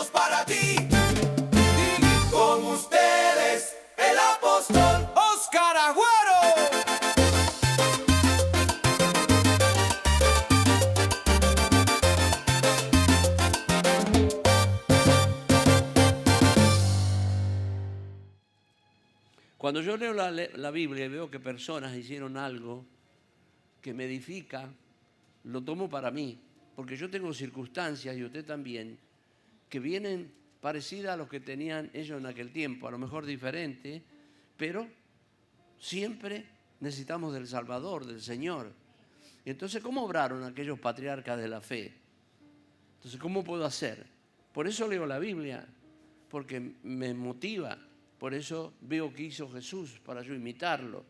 tenemos para ti. Y con ustedes, el apóstol Oscar Agüero. Cuando yo leo la Biblia y veo que personas hicieron algo que me edifica, lo tomo para mí, porque yo tengo circunstancias, y usted también, que vienen parecidas a los que tenían ellos en aquel tiempo, a lo mejor diferente, pero siempre necesitamos del Salvador, del Señor. Y entonces, ¿cómo obraron aquellos patriarcas de la fe? Entonces, ¿cómo puedo hacer? Por eso leo la Biblia, porque me motiva. Por eso veo que hizo Jesús, para yo imitarlo.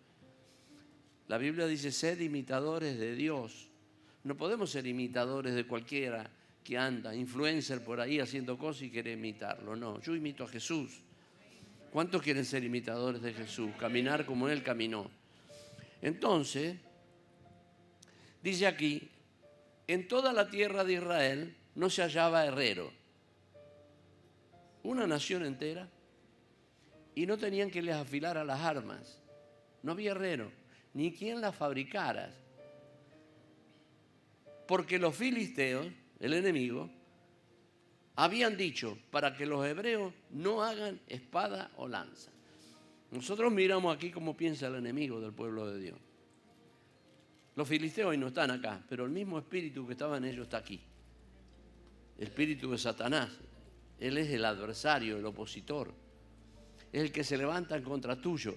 La Biblia dice, sed imitadores de Dios. No podemos ser imitadores de cualquiera que anda, influencer por ahí haciendo cosas y quiere imitarlo. No, yo imito a Jesús. ¿Cuántos quieren ser imitadores de Jesús? Caminar como Él caminó. Entonces, dice aquí, en toda la tierra de Israel no se hallaba herrero. Una nación entera. Y no tenían que les afilara las armas. No había herrero, ni quien las fabricara. Porque los filisteos, el enemigo, habían dicho para que los hebreos no hagan espada o lanza. Nosotros miramos aquí cómo piensa el enemigo del pueblo de Dios. Los filisteos hoy no están acá, pero el mismo espíritu que estaba en ellos está aquí. El espíritu de Satanás. Él es el adversario, el opositor. Es el que se levanta en contra tuyo.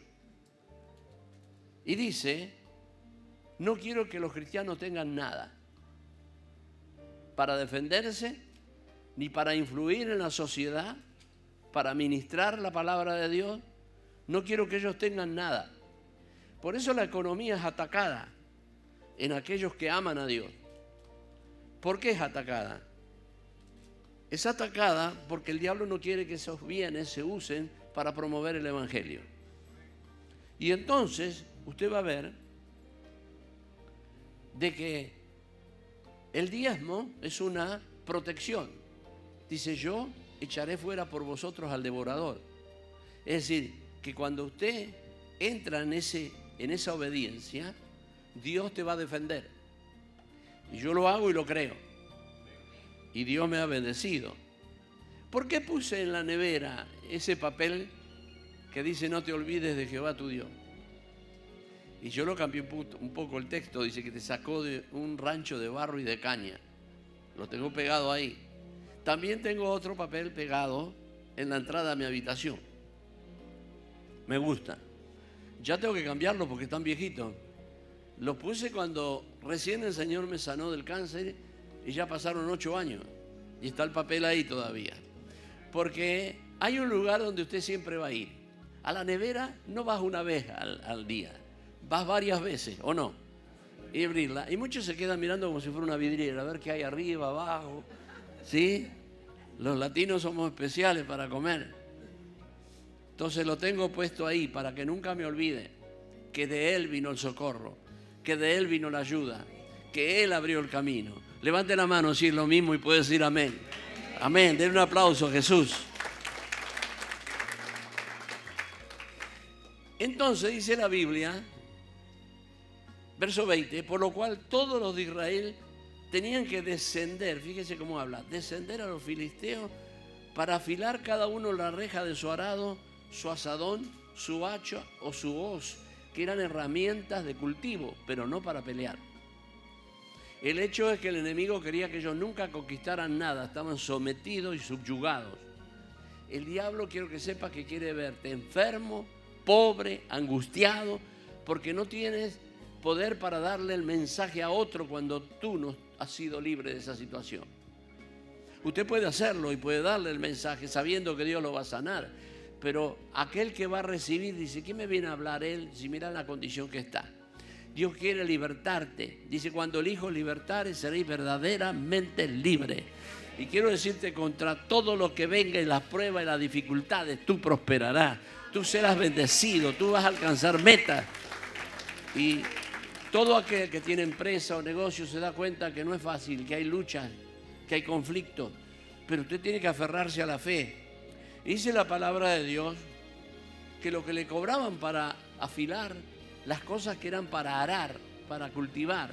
Y dice, no quiero que los cristianos tengan nada para defenderse, ni para influir en la sociedad, para ministrar la palabra de Dios. No quiero que ellos tengan nada. Por eso la economía es atacada en aquellos que aman a Dios. ¿Por qué es atacada? Es atacada porque el diablo no quiere que esos bienes se usen para promover el evangelio. Y entonces usted va a ver de que el diezmo es una protección. Dice, yo echaré fuera por vosotros al devorador. Es decir, que cuando usted entra en esa obediencia, Dios te va a defender. Y yo lo hago y lo creo. Y Dios me ha bendecido. ¿Por qué puse en la nevera ese papel que dice no te olvides de Jehová tu Dios? Y yo lo cambié un poco el texto, dice que te sacó de un rancho de barro y de caña. Lo tengo pegado ahí. También tengo otro papel pegado en la entrada a mi habitación. Me gusta. Ya tengo que cambiarlo porque están viejitos. Los puse cuando recién el Señor me sanó del cáncer y ya pasaron 8 años. Y está el papel ahí todavía. Porque hay un lugar donde usted siempre va a ir. A la nevera no vas una vez al día. Vas varias veces, ¿o no? Y abrirla. Y muchos se quedan mirando como si fuera una vidriera, a ver qué hay arriba, abajo. ¿Sí? Los latinos somos especiales para comer. Entonces lo tengo puesto ahí para que nunca me olvide que de Él vino el socorro, que de Él vino la ayuda, que Él abrió el camino. Levante la mano si es lo mismo y puede decir amén. Amén. Den un aplauso a Jesús. Entonces dice la Biblia, verso 20, por lo cual todos los de Israel tenían que descender, fíjese cómo habla, descender a los filisteos para afilar cada uno la reja de su arado, su asadón, su hacha o su hoz, que eran herramientas de cultivo, pero no para pelear. El hecho es que el enemigo quería que ellos nunca conquistaran nada, estaban sometidos y subyugados. El diablo, quiero que sepas, que quiere verte enfermo, pobre, angustiado, porque no tienes poder para darle el mensaje a otro cuando tú no has sido libre de esa situación. Usted puede hacerlo y puede darle el mensaje sabiendo que Dios lo va a sanar, pero aquel que va a recibir dice, ¿qué me viene a hablar él si mira la condición que está? Dios quiere libertarte. Dice, cuando el Hijo libertare, seréis verdaderamente libres. Y quiero decirte, contra todo lo que venga y las pruebas y las dificultades, tú prosperarás. Tú serás bendecido, tú vas a alcanzar metas. Y todo aquel que tiene empresa o negocio se da cuenta que no es fácil, que hay luchas, que hay conflictos. pero usted tiene que aferrarse a la fe. Dice la palabra de Dios que lo que le cobraban para afilar las cosas que eran para arar, para cultivar.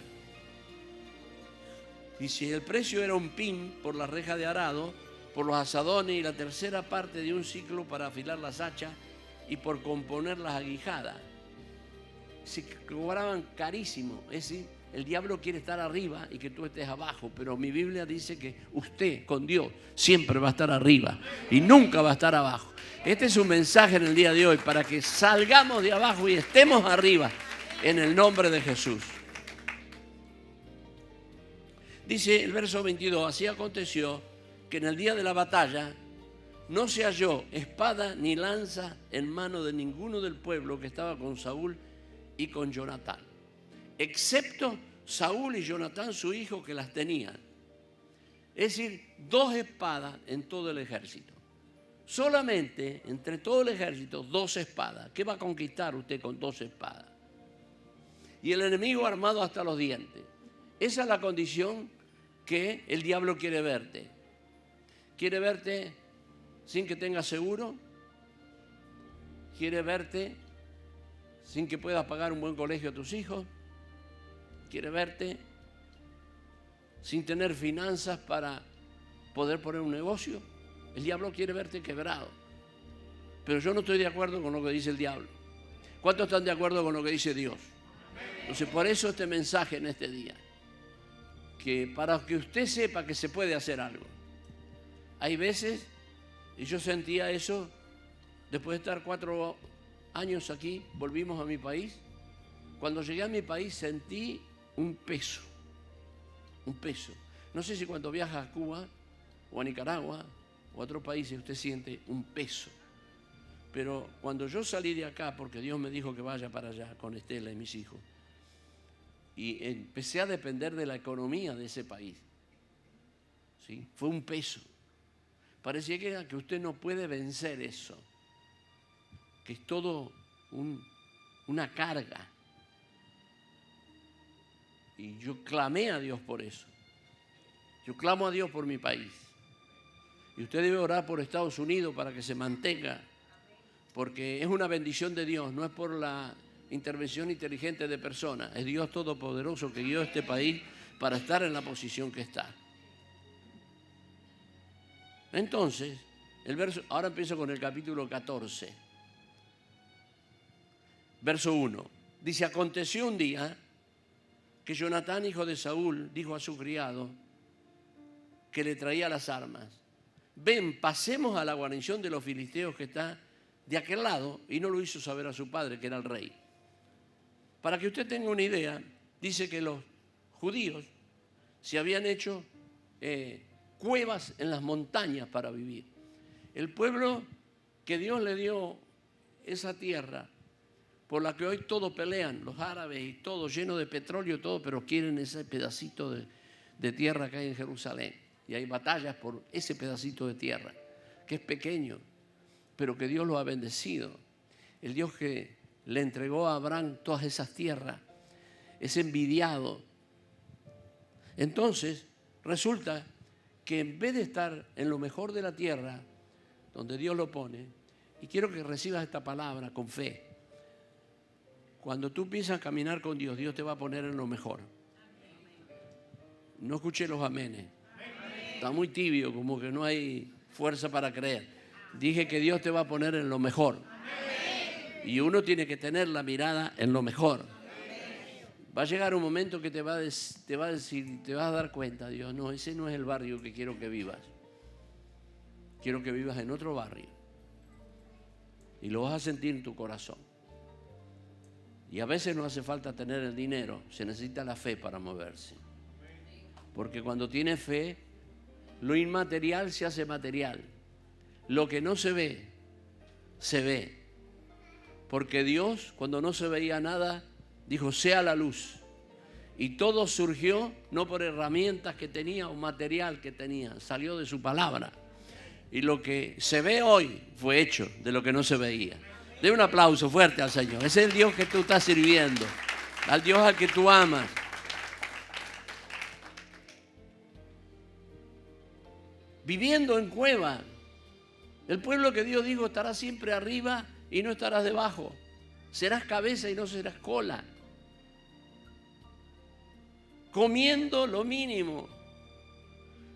Y si el precio era un pin por la reja de arado, por los azadones y la tercera parte de un ciclo para afilar las hachas y por componer las aguijadas. Se cobraban carísimo. Es decir, el diablo quiere estar arriba y que tú estés abajo, pero mi Biblia dice que usted con Dios siempre va a estar arriba y nunca va a estar abajo. Este es un mensaje en el día de hoy para que salgamos de abajo y estemos arriba en el nombre de Jesús. Dice el verso 22, así aconteció que en el día de la batalla no se halló espada ni lanza en mano de ninguno del pueblo que estaba con Saúl y con Jonatán, excepto Saúl y Jonatán su hijo, que las tenían. Es decir, 2 espadas en todo el ejército. Solamente entre todo el ejército 2 espadas. ¿Qué va a conquistar usted con 2 espadas? Y el enemigo armado hasta los dientes. Esa es la condición que el diablo quiere verte. Quiere verte sin que tengas seguro. Quiere verte sin que puedas pagar un buen colegio a tus hijos. Quiere verte sin tener finanzas para poder poner un negocio. El diablo quiere verte quebrado. Pero yo no estoy de acuerdo con lo que dice el diablo. ¿Cuántos están de acuerdo con lo que dice Dios? Entonces, por eso este mensaje en este día. Que para que usted sepa que se puede hacer algo. Hay veces, y yo sentía eso, después de estar 4 años aquí, volvimos a mi país. Cuando llegué a mi país sentí un peso. No sé si cuando viaja a Cuba o a Nicaragua o a otros países usted siente un peso. Pero cuando yo salí de acá, porque Dios me dijo que vaya para allá con Estela y mis hijos, y empecé a depender de la economía de ese país, ¿sí? Fue un peso. Parecía que usted no puede vencer eso, que es todo una carga. Y yo clamé a Dios por eso. Yo clamo a Dios por mi país. Y usted debe orar por Estados Unidos para que se mantenga, porque es una bendición de Dios, no es por la intervención inteligente de personas. Es Dios Todopoderoso que guió a este país para estar en la posición que está. Entonces, ahora empiezo con el capítulo 14. Verso 1. Dice, aconteció un día que Jonatán, hijo de Saúl, dijo a su criado que le traía las armas: ven, pasemos a la guarnición de los filisteos que está de aquel lado. Y no lo hizo saber a su padre, que era el rey. Para que usted tenga una idea, dice que los judíos se habían hecho cuevas en las montañas para vivir. El pueblo que Dios le dio esa tierra, por la que hoy todos pelean, los árabes y todo, lleno de petróleo, todo, pero quieren ese pedacito de tierra que hay en Jerusalén. Y hay batallas por ese pedacito de tierra, que es pequeño, pero que Dios lo ha bendecido. El Dios que le entregó a Abraham todas esas tierras es envidiado. Entonces, resulta que en vez de estar en lo mejor de la tierra, donde Dios lo pone, y quiero que recibas esta palabra con fe, cuando tú empiezas a caminar con Dios, Dios te va a poner en lo mejor. No escuché los amenes. Está muy tibio, como que no hay fuerza para creer. Dije que Dios te va a poner en lo mejor. Y uno tiene que tener la mirada en lo mejor. Va a llegar un momento que te va a decir, te vas a dar cuenta, Dios, no, ese no es el barrio que quiero que vivas. Quiero que vivas en otro barrio. Y lo vas a sentir en tu corazón. Y a veces no hace falta tener el dinero, se necesita la fe para moverse. Porque cuando tienes fe, lo inmaterial se hace material. Lo que no se ve, se ve. Porque Dios, cuando no se veía nada, dijo, sea la luz. Y todo surgió no por herramientas que tenía o material que tenía, salió de su palabra. Y lo que se ve hoy fue hecho de lo que no se veía. De un aplauso fuerte al Señor. Ese es el Dios que tú estás sirviendo, al Dios al que tú amas. viviendo en cueva. El pueblo que Dios dijo estará siempre arriba y no estarás debajo. Serás cabeza y no serás cola. Comiendo lo mínimo.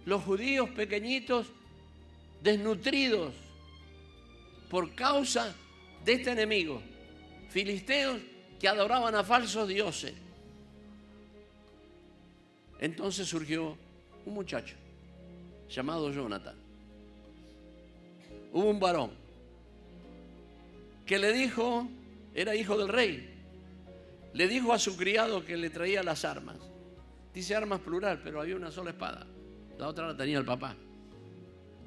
Los judíos pequeñitos, desnutridos por causa de este enemigo. Filisteos que adoraban a falsos dioses. Entonces surgió un muchacho llamado Jonatán. Hubo un varón que le dijo, era hijo del rey, le dijo a su criado que le traía las armas. Dice armas plural, pero había una sola espada. La otra la tenía el papá.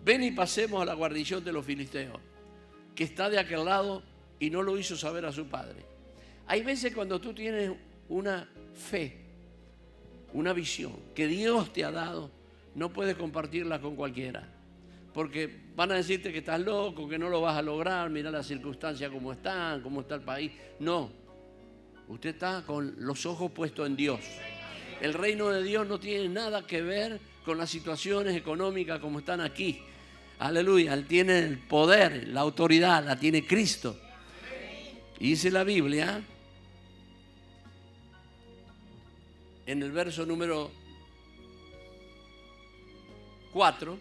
Ven y pasemos a la guarnición de los filisteos, que está de aquel lado, y no lo hizo saber a su padre. Hay veces cuando tú tienes una fe, una visión que Dios te ha dado, no puedes compartirla con cualquiera. Porque van a decirte que estás loco, que no lo vas a lograr, mira las circunstancias como están, cómo está el país. No, usted está con los ojos puestos en Dios. El reino de Dios no tiene nada que ver con las situaciones económicas como están aquí. Aleluya, Él tiene el poder, la autoridad, la tiene Cristo. Y dice la Biblia, en el verso número 4,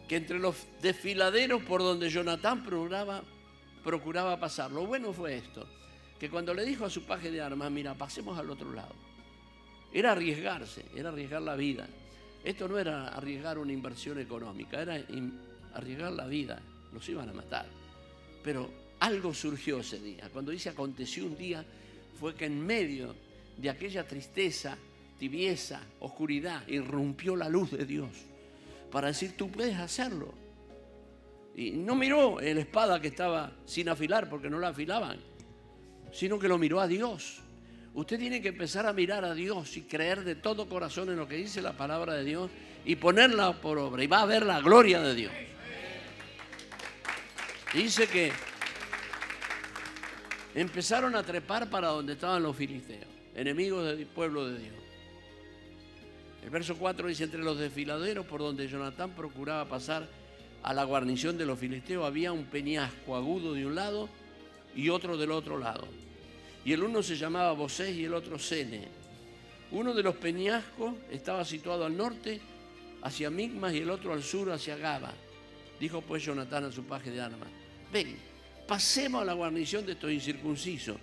que entre los desfiladeros por donde Jonatán procuraba pasar. Lo bueno fue esto, que cuando le dijo a su paje de armas, mira, pasemos al otro lado, era arriesgarse, era arriesgar la vida. Esto no era arriesgar una inversión económica, era arriesgar la vida, los iban a matar. Pero algo surgió ese día. Cuando dice aconteció un día, fue que en medio de aquella tristeza, tibieza, oscuridad, irrumpió la luz de Dios para decir, tú puedes hacerlo. Y no miró la espada que estaba sin afilar, porque no la afilaban, sino que lo miró a Dios. Usted tiene que empezar a mirar a Dios y creer de todo corazón en lo que dice la palabra de Dios y ponerla por obra, y va a ver la gloria de Dios. Dice que empezaron a trepar para donde estaban los filisteos, enemigos del pueblo de Dios. El verso 4 dice, entre los desfiladeros por donde Jonatán procuraba pasar a la guarnición de los filisteos, había un peñasco agudo de un lado y otro del otro lado. Y el uno se llamaba Bosés y el otro Sene. Uno de los peñascos estaba situado al norte, hacia Micmas, y el otro al sur, hacia Gaba. Dijo pues Jonatán a su paje de armas, ven, pasemos a la guarnición de estos incircuncisos.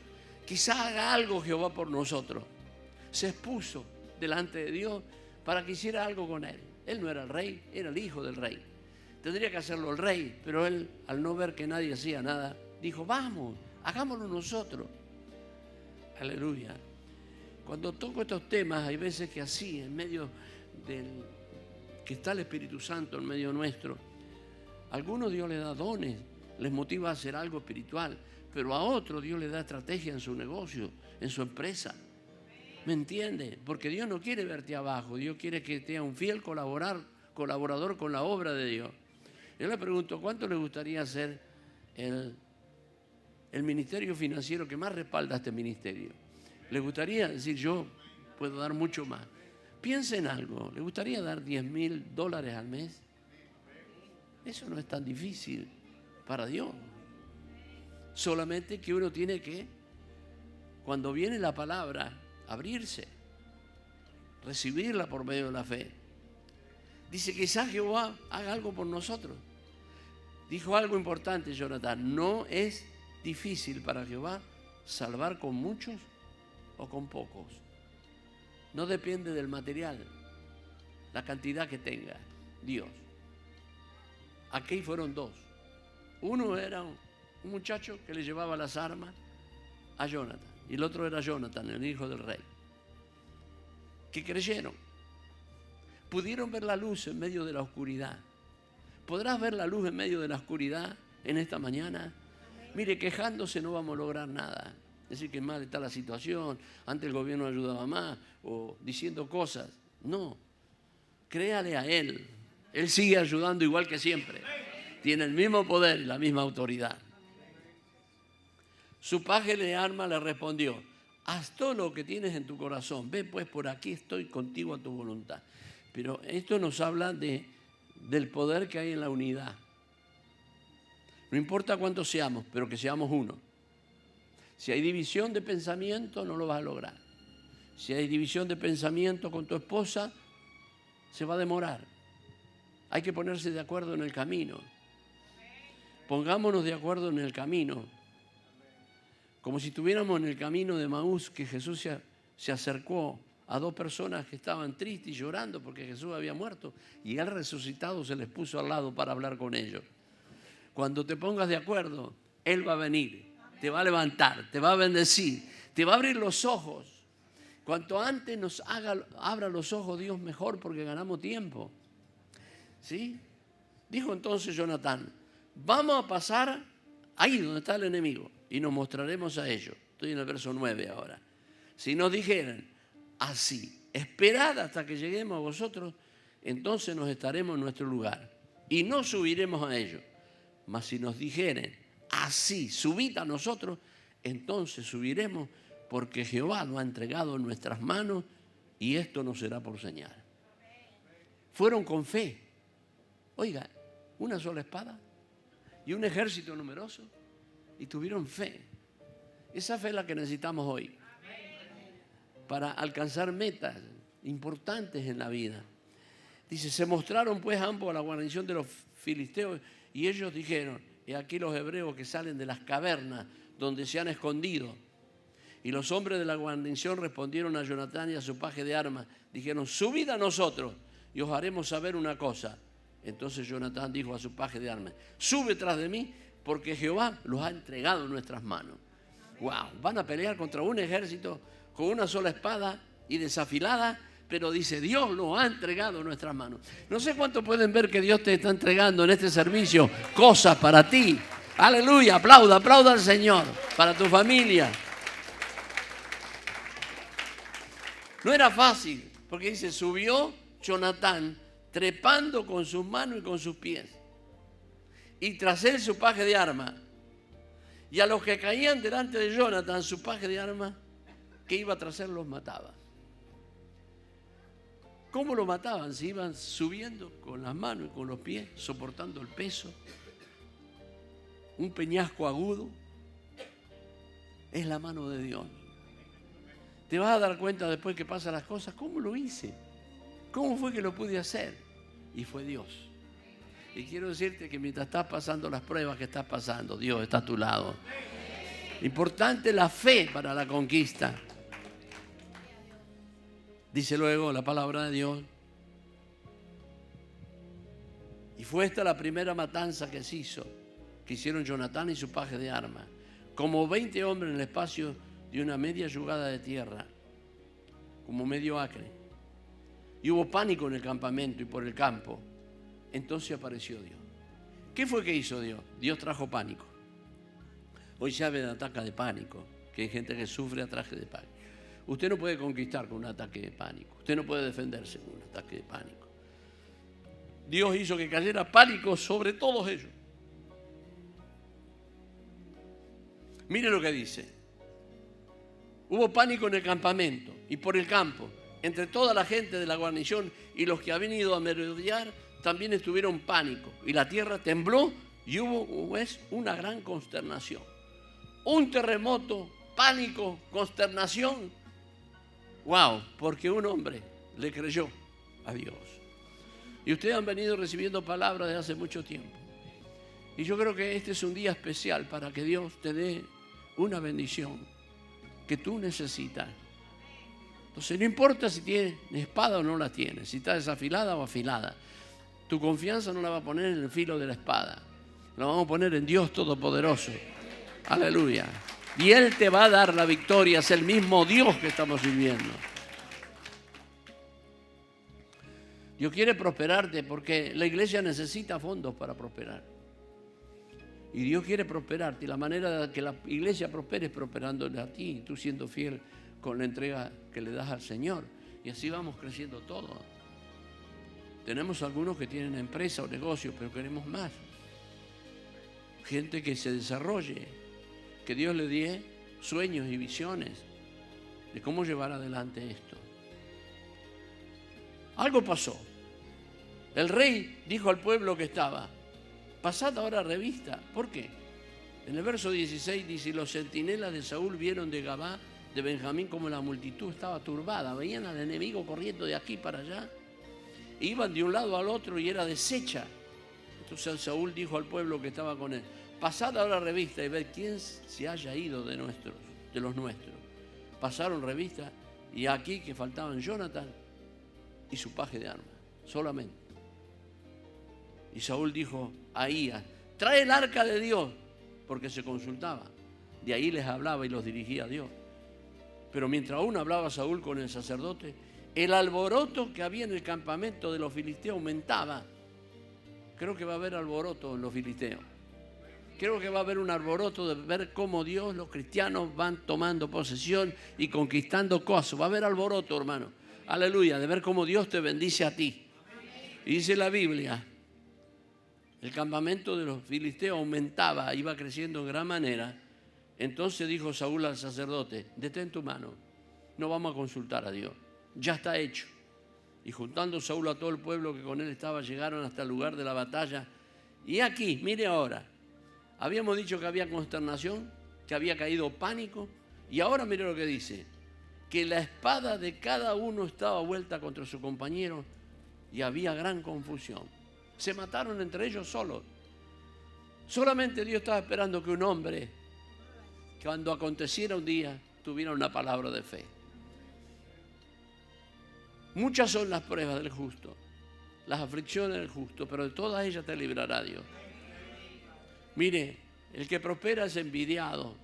Quizá haga algo Jehová por nosotros. Se expuso delante de Dios para que hiciera algo con él. Él no era el rey, era el hijo del rey. Tendría que hacerlo el rey, pero él, al no ver que nadie hacía nada, dijo, vamos, hagámoslo nosotros. Aleluya. Cuando toco estos temas, hay veces que así, en medio del que está el Espíritu Santo en medio nuestro, a algunos Dios les da dones, les motiva a hacer algo espiritual, pero a otros Dios les da estrategia en su negocio, en su empresa. ¿Me entiende? Porque Dios no quiere verte abajo, Dios quiere que sea un fiel colaborador con la obra de Dios. Yo le pregunto, ¿cuánto le gustaría ser el ministerio financiero que más respalda a este ministerio? ¿Le gustaría decir, yo puedo dar mucho más? Piense en algo, ¿le gustaría dar $10,000 al mes? Eso no es tan difícil para Dios. Solamente que uno tiene que, cuando viene la palabra, abrirse, recibirla por medio de la fe. Dice, quizás Jehová haga algo por nosotros. Dijo algo importante Jonatán, no es difícil para Jehová salvar con muchos o con pocos. No depende del material, la cantidad que tenga Dios. Aquí fueron dos. Uno era un muchacho que le llevaba las armas a Jonatán, y el otro era Jonatán, el hijo del rey, que creyeron. Pudieron ver la luz en medio de la oscuridad. ¿Podrás ver la luz en medio de la oscuridad en esta mañana? Mire, quejándose no vamos a lograr nada. Decir que mal está la situación, antes el gobierno ayudaba más, o diciendo cosas. No, créale a Él. Él sigue ayudando igual que siempre. Tiene el mismo poder y la misma autoridad. Su paje de armas le respondió, haz todo lo que tienes en tu corazón. Ve pues por aquí, estoy contigo a tu voluntad. Pero esto nos habla de del poder que hay en la unidad. No importa cuántos seamos, pero que seamos uno. Si hay división de pensamiento, no lo vas a lograr. Si hay división de pensamiento con tu esposa, se va a demorar. Hay que ponerse de acuerdo en el camino. Pongámonos de acuerdo en el camino. Como si estuviéramos en el camino de Maús, que Jesús se acercó a dos personas que estaban tristes y llorando porque Jesús había muerto, y Él resucitado se les puso al lado para hablar con ellos. Cuando te pongas de acuerdo, Él va a venir, te va a levantar, te va a bendecir, te va a abrir los ojos. Cuanto antes nos abra los ojos Dios, mejor, porque ganamos tiempo. ¿Sí? Dijo entonces Jonatán: vamos a pasar ahí donde está el enemigo y nos mostraremos a ellos. Estoy en el verso 9 ahora. Si nos dijeran así: esperad hasta que lleguemos a vosotros, entonces nos estaremos en nuestro lugar y no subiremos a ellos. Mas si nos dijeren así: subid a nosotros, entonces subiremos, porque Jehová lo ha entregado en nuestras manos y esto no será por señal. Fueron con fe. Oiga, una sola espada y un ejército numeroso, y tuvieron fe. Esa fe es la que necesitamos hoy para alcanzar metas importantes en la vida. Dice: se mostraron pues ambos a la guarnición de los filisteos, y ellos dijeron: he aquí los hebreos que salen de las cavernas donde se han escondido. Y los hombres de la guarnición respondieron a Jonatán y a su paje de armas, dijeron: subid a nosotros y os haremos saber una cosa. Entonces Jonatán dijo a su paje de armas: sube tras de mí, porque Jehová los ha entregado en nuestras manos. Wow, van a pelear contra un ejército con una sola espada y desafilada, pero dice: Dios los ha entregado en nuestras manos. No sé cuánto pueden ver que Dios te está entregando en este servicio cosas para ti. Aleluya, aplauda al Señor, para tu familia. No era fácil, porque dice: subió Jonatán trepando con sus manos y con sus pies, y tras él su paje de armas. Y a los que caían delante de Jonatán, su paje de armas que iba tras él los mataba. ¿Cómo lo mataban? Se iban subiendo con las manos y con los pies, soportando el peso. Un peñasco agudo. Es la mano de Dios. Te vas a dar cuenta después que pasan las cosas: ¿cómo lo hice? ¿Cómo fue que lo pude hacer? Y fue Dios. Y quiero decirte que mientras estás pasando las pruebas que estás pasando, Dios está a tu lado. Importante la fe para la conquista. Dice luego la palabra de Dios: y fue esta la primera matanza que se hizo, que hicieron Jonatán y su paje de armas, como 20 hombres en el espacio de una media yugada de tierra, como medio acre. Y hubo pánico en el campamento y por el campo. Entonces apareció Dios. ¿Qué fue que hizo Dios? Dios trajo pánico. Hoy se habla de ataque de pánico, que hay gente que sufre ataque de pánico. Usted no puede conquistar con un ataque de pánico. Usted no puede defenderse con un ataque de pánico. Dios hizo que cayera pánico sobre todos ellos. Mire lo que dice: hubo pánico en el campamento y por el campo, entre toda la gente de la guarnición, y los que habían ido a merodear también estuvieron pánico, y la tierra tembló y hubo pues una gran consternación. Un terremoto, pánico, consternación. Wow, porque un hombre le creyó a Dios. Y ustedes han venido recibiendo palabras desde hace mucho tiempo. Y yo creo que este es un día especial para que Dios te dé una bendición que tú necesitas. Entonces no importa si tienes espada o no la tienes, si está desafilada o afilada. Tu confianza no la va a poner en el filo de la espada. La vamos a poner en Dios Todopoderoso. Aleluya. Y Él te va a dar la victoria. Es el mismo Dios que estamos sirviendo. Dios quiere prosperarte porque la iglesia necesita fondos para prosperar. Y Dios quiere prosperarte. Y la manera de que la iglesia prospere es prosperándole a ti, tú siendo fiel con la entrega que le das al Señor. Y así vamos creciendo todos. Tenemos algunos que tienen empresa o negocio, pero queremos más. Gente que se desarrolle, que Dios le dé sueños y visiones de cómo llevar adelante esto. Algo pasó. El rey dijo al pueblo que estaba, pasad ahora revista. ¿Por qué? En el verso 16 dice, y los centinelas de Saúl vieron de Gabá de Benjamín como la multitud estaba turbada. Veían al enemigo corriendo de aquí para allá. Iban de un lado al otro y era deshecha. Entonces Saúl dijo al pueblo que estaba con él, pasad ahora revista y ved quién se haya ido de los nuestros. Pasaron revista y aquí que faltaban Jonathan y su paje de armas, solamente. Y Saúl dijo a Ahías, trae el arca de Dios, porque se consultaba. De ahí les hablaba y los dirigía a Dios. Pero mientras aún hablaba Saúl con el sacerdote, el alboroto que había en el campamento de los filisteos aumentaba. Creo que va a haber alboroto en los filisteos. Creo que va a haber un alboroto de ver cómo Dios, los cristianos van tomando posesión y conquistando cosas. Va a haber alboroto, hermano. Aleluya, de ver cómo Dios te bendice a ti. Y dice la Biblia, el campamento de los filisteos aumentaba, iba creciendo en gran manera. Entonces dijo Saúl al sacerdote, detén tu mano, no vamos a consultar a Dios, ya está hecho. Y juntando Saúl a todo el pueblo que con él estaba, llegaron hasta el lugar de la batalla. Y aquí, mire ahora, habíamos dicho que había consternación, que había caído pánico, y ahora mire lo que dice, que la espada de cada uno estaba vuelta contra su compañero y había gran confusión. Se mataron entre ellos solos. Solamente Dios estaba esperando que un hombre, cuando aconteciera un día, tuviera una palabra de fe. Muchas son las pruebas del justo, las aflicciones del justo, pero de todas ellas te librará Dios. Mire, el que prospera es envidiado,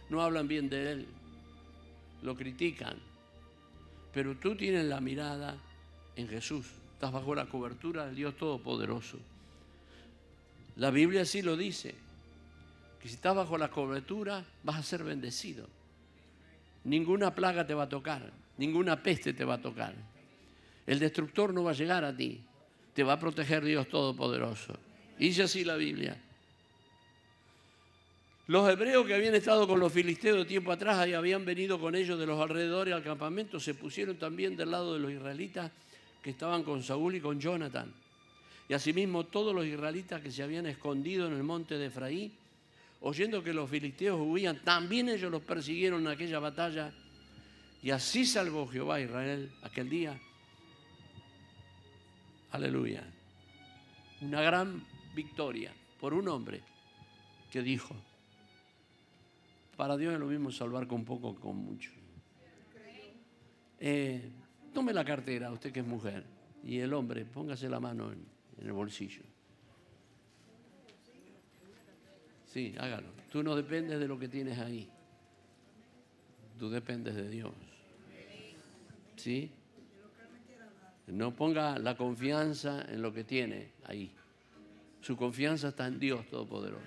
no hablan bien de él, lo critican, pero tú tienes la mirada en Jesús, estás bajo la cobertura del Dios Todopoderoso. La Biblia sí lo dice, que si estás bajo la cobertura vas a ser bendecido. Ninguna plaga te va a tocar, ninguna peste te va a tocar. El destructor no va a llegar a ti, te va a proteger Dios Todopoderoso. Y dice así la Biblia. Los hebreos que habían estado con los filisteos de tiempo atrás y habían venido con ellos de los alrededores al campamento, se pusieron también del lado de los israelitas que estaban con Saúl y con Jonathan. Y asimismo todos los israelitas que se habían escondido en el monte de Efraín, oyendo que los filisteos huían, también ellos los persiguieron en aquella batalla. Y así salvó Jehová a Israel aquel día. Aleluya. Una gran victoria por un hombre que dijo, para Dios es lo mismo salvar con poco que con mucho. Tome la cartera, usted que es mujer, y el hombre, póngase la mano en el bolsillo. Sí, hágalo. Tú no dependes de lo que tienes ahí. Tú dependes de Dios. ¿Sí? No ponga la confianza en lo que tiene ahí. Su confianza está en Dios Todopoderoso.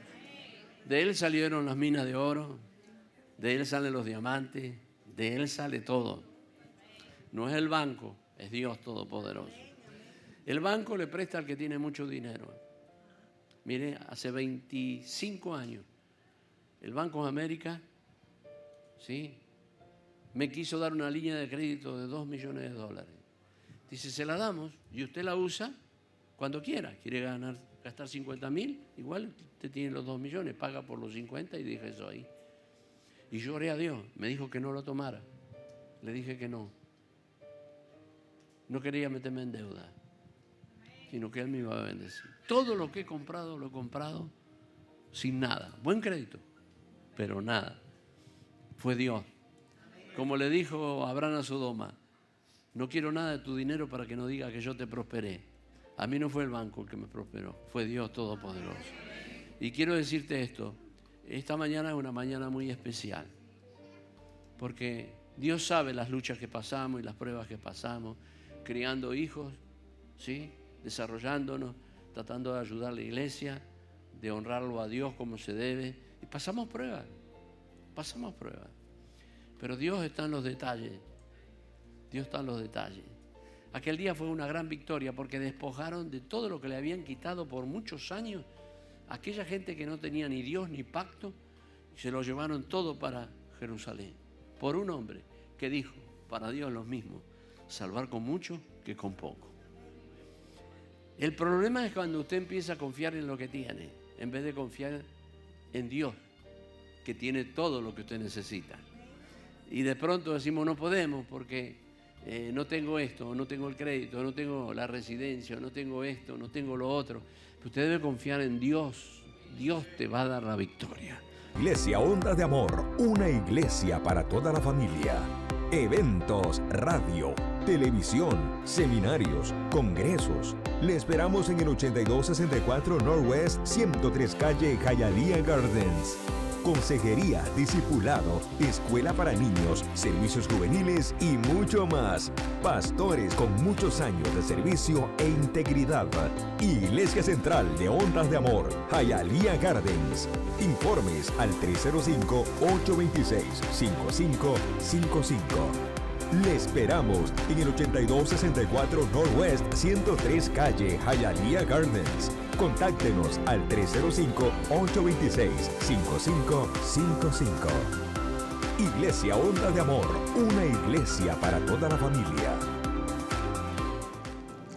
De Él salieron las minas de oro, de Él salen los diamantes, de Él sale todo. No es el banco, es Dios Todopoderoso. El banco le presta al que tiene mucho dinero. Mire, hace 25 años, el Banco de América, ¿sí?, me quiso dar una línea de crédito de $2 millones. Dice, se la damos y usted la usa cuando quiera. Quiere gastar 50.000, igual usted tiene los 2 millones, paga por los 50 y dije eso ahí. Y lloré a Dios, me dijo que no lo tomara. Le dije que no. No quería meterme en deuda, sino que Él me iba a bendecir. Todo lo que he comprado, lo he comprado sin nada. Buen crédito, pero nada. Fue Dios. Como le dijo Abraham a Sodoma, no quiero nada de tu dinero para que no diga que yo te prosperé. A mí no fue el banco el que me prosperó, fue Dios Todopoderoso. Y quiero decirte esto, esta mañana es una mañana muy especial, porque Dios sabe las luchas que pasamos y las pruebas que pasamos, criando hijos, ¿sí?, desarrollándonos, tratando de ayudar a la iglesia, de honrarlo a Dios como se debe. Y pasamos pruebas. Pero Dios está en los detalles. Dios está en los detalles. Aquel día fue una gran victoria porque despojaron de todo lo que le habían quitado por muchos años a aquella gente que no tenía ni Dios ni pacto, y se lo llevaron todo para Jerusalén. Por un hombre que dijo, para Dios lo mismo, salvar con mucho que con poco. El problema es cuando usted empieza a confiar en lo que tiene, en vez de confiar en Dios, que tiene todo lo que usted necesita. Y de pronto decimos, no podemos porque no tengo esto, no tengo el crédito, no tengo la residencia, no tengo esto, no tengo lo otro. Pero usted debe confiar en Dios. Dios te va a dar la victoria. Iglesia Ondas de Amor, una iglesia para toda la familia. Eventos, radio, televisión, seminarios, congresos. Le esperamos en el 8264 Northwest 103 calle Hialeah Gardens. Consejería, discipulado, escuela para niños, servicios juveniles y mucho más. Pastores con muchos años de servicio e integridad. Iglesia Central de Ondas de Amor, Hialeah Gardens. Informes al 305-826-5555. Le esperamos en el 8264 Northwest 103 calle Hialeah Gardens. Contáctenos al 305-826-5555. Iglesia Ondas de Amor, una iglesia para toda la familia.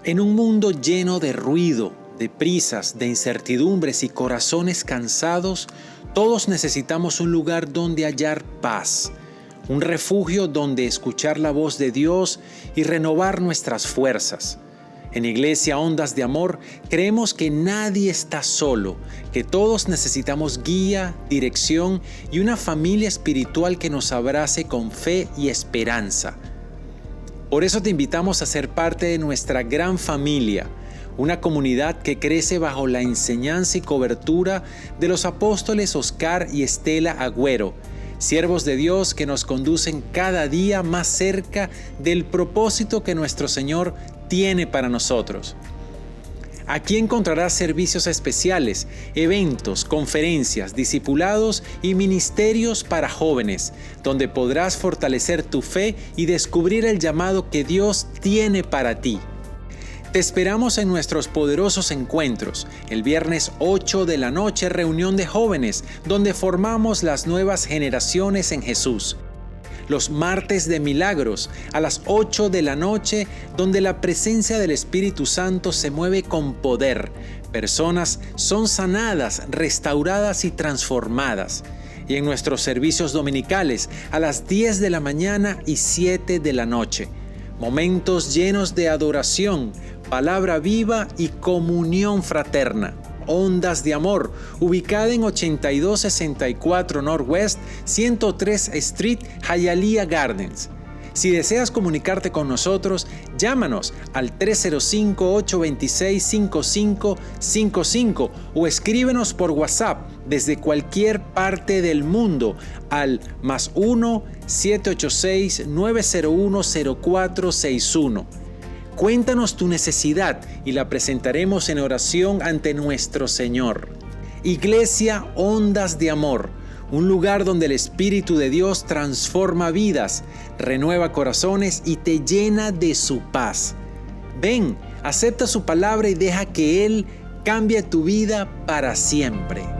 En un mundo lleno de ruido, de prisas, de incertidumbres y corazones cansados, todos necesitamos un lugar donde hallar paz, un refugio donde escuchar la voz de Dios y renovar nuestras fuerzas. En Iglesia Ondas de Amor creemos que nadie está solo, que todos necesitamos guía, dirección y una familia espiritual que nos abrace con fe y esperanza. Por eso te invitamos a ser parte de nuestra gran familia, una comunidad que crece bajo la enseñanza y cobertura de los apóstoles Oscar y Estela Agüero, siervos de Dios que nos conducen cada día más cerca del propósito que nuestro Señor tiene para nosotros. Aquí encontrarás servicios especiales, eventos, conferencias, discipulados y ministerios para jóvenes, donde podrás fortalecer tu fe y descubrir el llamado que Dios tiene para ti. Te esperamos en nuestros poderosos encuentros. El viernes 8 de la noche, reunión de jóvenes, donde formamos las nuevas generaciones en Jesús. Los martes de milagros a las 8 de la noche, donde la presencia del Espíritu Santo se mueve con poder. Personas son sanadas, restauradas y transformadas. Y en nuestros servicios dominicales a las 10 de la mañana y 7 de la noche. Momentos llenos de adoración, palabra viva y comunión fraterna. Ondas de Amor, ubicada en 8264 Northwest 103 Street, Hialeah Gardens. Si deseas comunicarte con nosotros, llámanos al 305-826-5555 o escríbenos por WhatsApp desde cualquier parte del mundo al +1 786-901-0461. Cuéntanos tu necesidad y la presentaremos en oración ante nuestro Señor. Iglesia Ondas de Amor, un lugar donde el Espíritu de Dios transforma vidas, renueva corazones y te llena de su paz. Ven, acepta su palabra y deja que Él cambie tu vida para siempre.